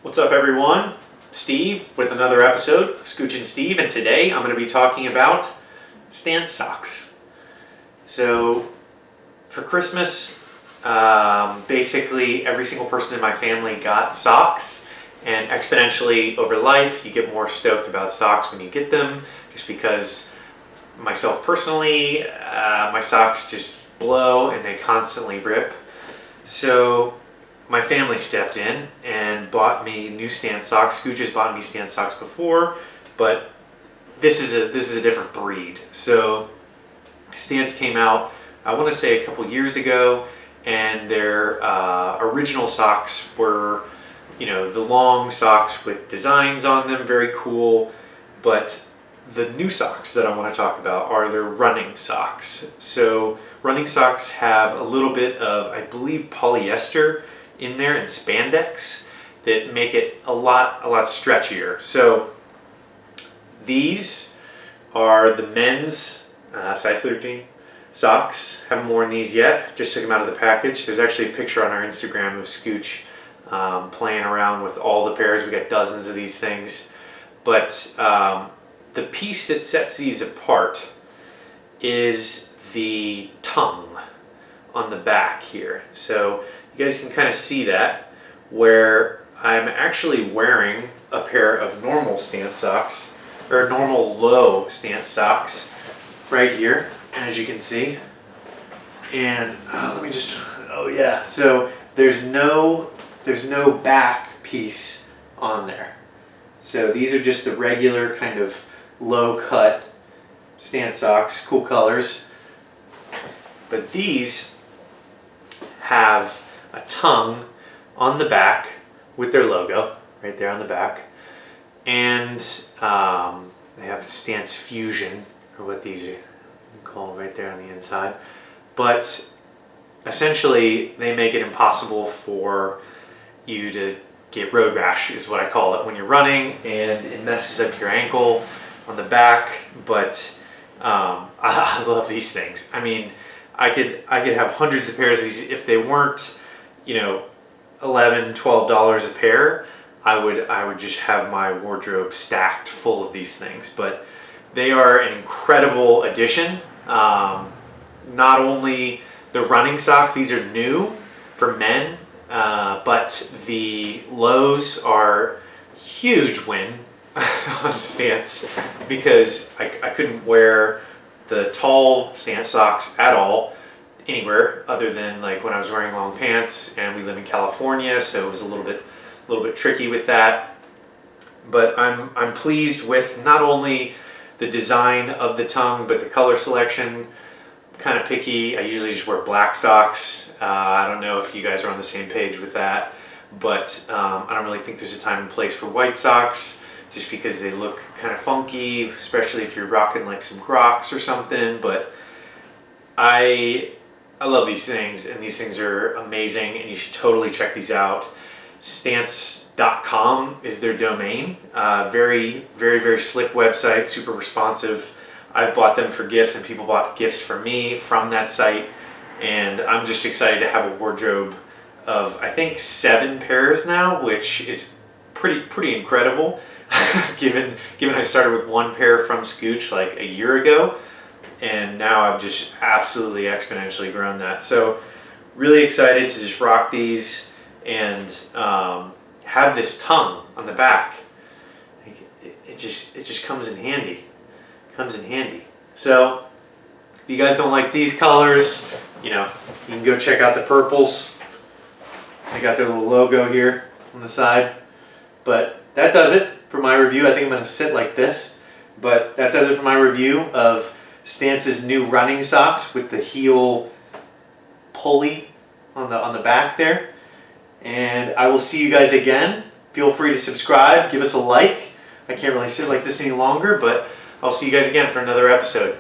What's up, everyone? Steve with another episode of Scooch and Steve, and today I'm going to be talking about Stance socks. So for Christmas, basically every single person in my family got socks, and exponentially over life you get more stoked about socks when you get them, just because myself personally, my socks just blow and they constantly rip. So my family stepped in and bought me new Stance socks. Scooch has bought me Stance socks before, but this is a different breed. So Stance came out, I want to say a couple years ago, and their original socks were, the long socks with designs on them, very cool. But the new socks that I want to talk about are their running socks. So running socks have a little bit of, I believe, polyester in there and spandex that make it a lot stretchier. So these are the men's size 13 socks. Haven't worn these yet, just took them out of the package. There's actually a picture on our Instagram of Scooch playing around with all the pairs. We got dozens of these things. But the piece that sets these apart is the tongue on the back here. So you guys can kind of see that, where I'm actually wearing a pair of normal Stance socks, or normal low Stance socks right here, as you can see. And so there's no back piece on there. So these are just the regular kind of low cut Stance socks, cool colors. But these have a tongue on the back with their logo right there on the back, and they have Stance Fusion, or what these are called, right there on the inside. But essentially they make it impossible for you to get road rash, is what I call it, when you're running, and it messes up your ankle on the back. But I love these things. I mean, I could have hundreds of pairs of these. If they weren't, $11, $12 a pair, I would just have my wardrobe stacked full of these things. But they are an incredible addition. Not only the running socks, these are new for men, but the lows are huge win on Stance, because I couldn't wear the tall Stance socks at all anywhere other than like when I was wearing long pants, and we live in California, so it was a little bit tricky with that. But I'm pleased with not only the design of the tongue, but the color selection. I'm kind of picky. I usually just wear black socks. I don't know if you guys are on the same page with that, but I don't really think there's a time and place for white socks, just because they look kind of funky, especially if you're rocking like some Crocs or something. But I love these things, and these things are amazing, and you should totally check these out. Stance.com is their domain. Very, very, very slick website, super responsive. I've bought them for gifts, and people bought gifts for me from that site, and I'm just excited to have a wardrobe of, I think, 7 pairs now, which is pretty incredible. given I started with 1 pair from Scooch like a year ago, and now I've just absolutely exponentially grown that. So really excited to just rock these and have this tongue on the back. It just comes in handy. So if you guys don't like these colors, you can go check out the purples. They got their little logo here on the side. But that does it for my review. I think I'm going to sit like this. But that does it for my review of Stance's new running socks with the heel pulley on the back there. And I will see you guys again. Feel free to subscribe, give us a like. I can't really sit like this any longer, but I'll see you guys again for another episode.